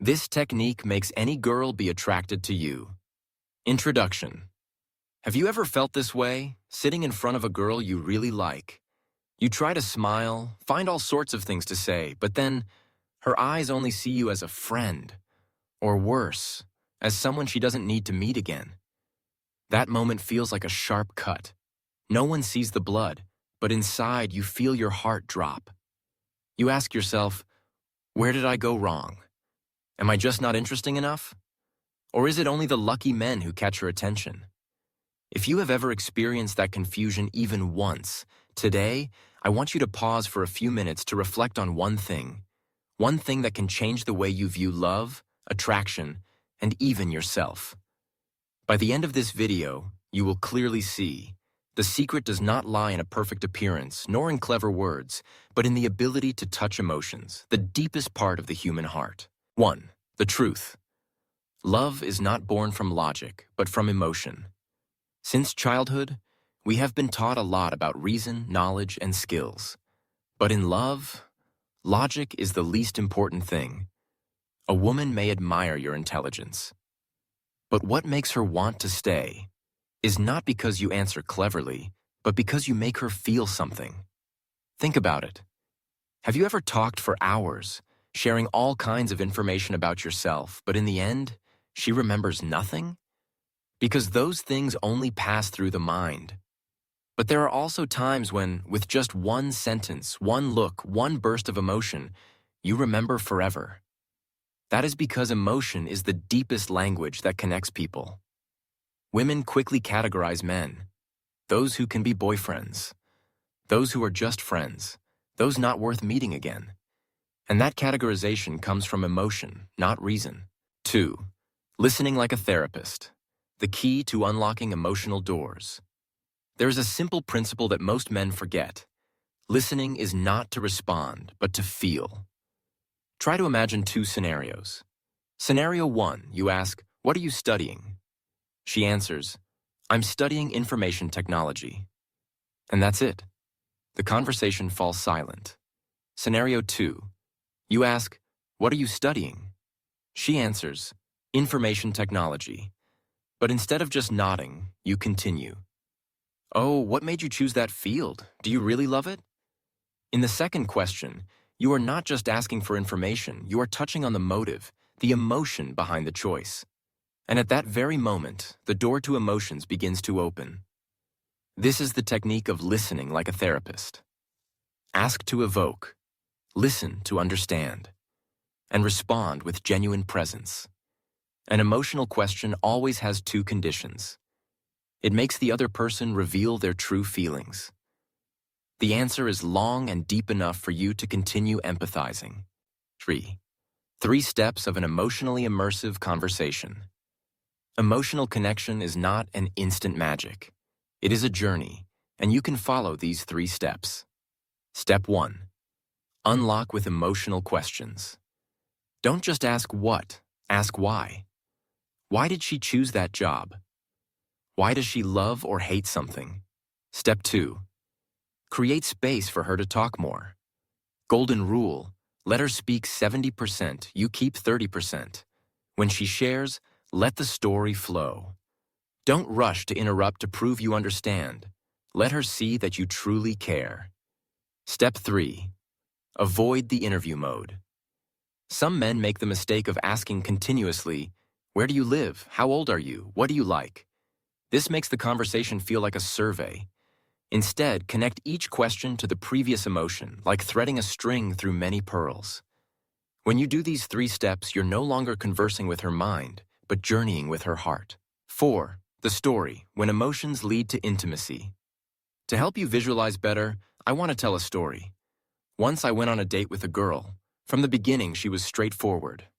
This technique makes any girl be attracted to you. Introduction. Have you ever felt this way, sitting in front of a girl you really like? You try to smile, find all sorts of things to say, but then her eyes only see you as a friend, or worse, as someone she doesn't need to meet again. That moment feels like a sharp cut. No one sees the blood, but inside you feel your heart drop. You ask yourself, where did I go wrong? Am I just not interesting enough? Or is it only the lucky men who catch your attention? If you have ever experienced that confusion even once, today, I want you to pause for a few minutes to reflect on one thing that can change the way you view love, attraction, and even yourself. By the end of this video, you will clearly see the secret does not lie in a perfect appearance, nor in clever words, but in the ability to touch emotions, the deepest part of the human heart. 1. The truth. Love is not born from logic, but from emotion. Since childhood, we have been taught a lot about reason, knowledge, and skills. But in love, logic is the least important thing. A woman may admire your intelligence. But what makes her want to stay is not because you answer cleverly, but because you make her feel something. Think about it. Have you ever talked for hours, sharing all kinds of information about yourself, but in the end, she remembers nothing? Because those things only pass through the mind. But there are also times when, with just one sentence, one look, one burst of emotion, you remember forever. That is because emotion is the deepest language that connects people. Women quickly categorize men: those who can be boyfriends, those who are just friends, those not worth meeting again. And that categorization comes from emotion, not reason. 2. Listening like a therapist. The key to unlocking emotional doors. There is a simple principle that most men forget. Listening is not to respond, but to feel. Try to imagine 2 scenarios. Scenario 1, you ask, "What are you studying?" She answers, "I'm studying information technology." And that's it. The conversation falls silent. Scenario 2, you ask, "What are you studying?" She answers, "Information technology." But instead of just nodding, you continue. "Oh, what made you choose that field? Do you really love it?" In the second question, you are not just asking for information, you are touching on the motive, the emotion behind the choice. And at that very moment, the door to emotions begins to open. This is the technique of listening like a therapist. Ask to evoke, listen to understand, and respond with genuine presence. An emotional question always has 2 conditions. It makes the other person reveal their true feelings. The answer is long and deep enough for you to continue empathizing. 3. 3 steps of an emotionally immersive conversation. Emotional connection is not an instant magic. It is a journey, and you can follow these 3 steps. Step 1. Unlock with emotional questions. Don't just ask what, ask why. Why did she choose that job? Why does she love or hate something? Step 2. Create space for her to talk more. Golden rule, let her speak 70%, you keep 30%. When she shares, let the story flow. Don't rush to interrupt to prove you understand. Let her see that you truly care. Step 3. Avoid the interview mode. Some men make the mistake of asking continuously, "Where do you live? How old are you? What do you like?" This makes the conversation feel like a survey. Instead, connect each question to the previous emotion, like threading a string through many pearls. When you do these 3 steps, you're no longer conversing with her mind, but journeying with her heart. 4. The story, when emotions lead to intimacy. To help you visualize better, I want to tell a story. Once I went on a date with a girl. From the beginning, she was straightforward.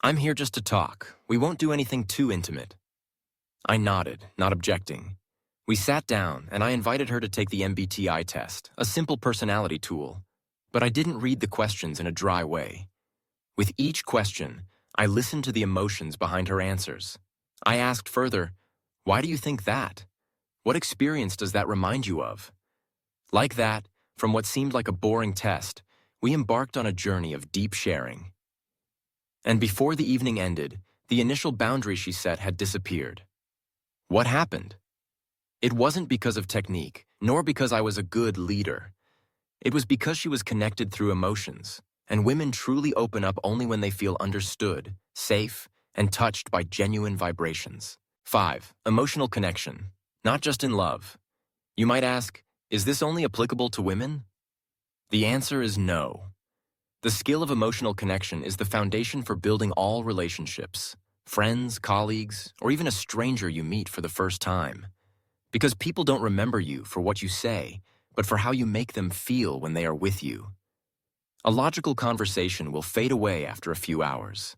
"I'm here just to talk. We won't do anything too intimate." I nodded, not objecting. We sat down, and I invited her to take the MBTI test, a simple personality tool. But I didn't read the questions in a dry way. With each question, I listened to the emotions behind her answers. I asked further, "Why do you think that? What experience does that remind you of?" Like that, from what seemed like a boring test, we embarked on a journey of deep sharing. And before the evening ended, the initial boundary she set had disappeared. What happened? It wasn't because of technique, nor because I was a good leader. It was because she was connected through emotions, and women truly open up only when they feel understood, safe, and touched by genuine vibrations. 5. Emotional connection, not just in love. You might ask, is this only applicable to women? The answer is no. The skill of emotional connection is the foundation for building all relationships, friends, colleagues, or even a stranger you meet for the first time. Because people don't remember you for what you say, but for how you make them feel when they are with you. A logical conversation will fade away after a few hours,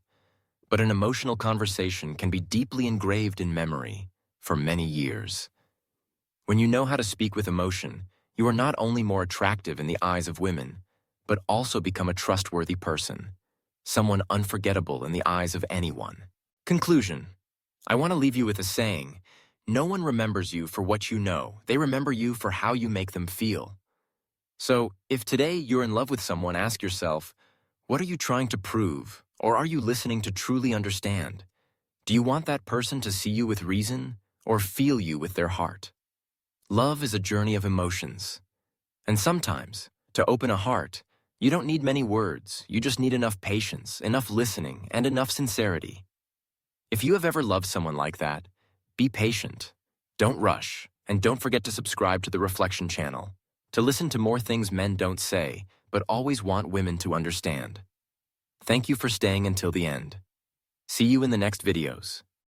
but an emotional conversation can be deeply engraved in memory for many years. When you know how to speak with emotion, you are not only more attractive in the eyes of women, but also become a trustworthy person, someone unforgettable in the eyes of anyone. Conclusion. I want to leave you with a saying: no one remembers you for what you know, they remember you for how you make them feel. So, if today you're in love with someone, ask yourself, what are you trying to prove, or are you listening to truly understand? Do you want that person to see you with reason, or feel you with their heart? Love is a journey of emotions. And sometimes, to open a heart, you don't need many words, you just need enough patience, enough listening, and enough sincerity. If you have ever loved someone like that, be patient, don't rush, and don't forget to subscribe to the Reflection channel to listen to more things men don't say, but always want women to understand. Thank you for staying until the end. See you in the next videos.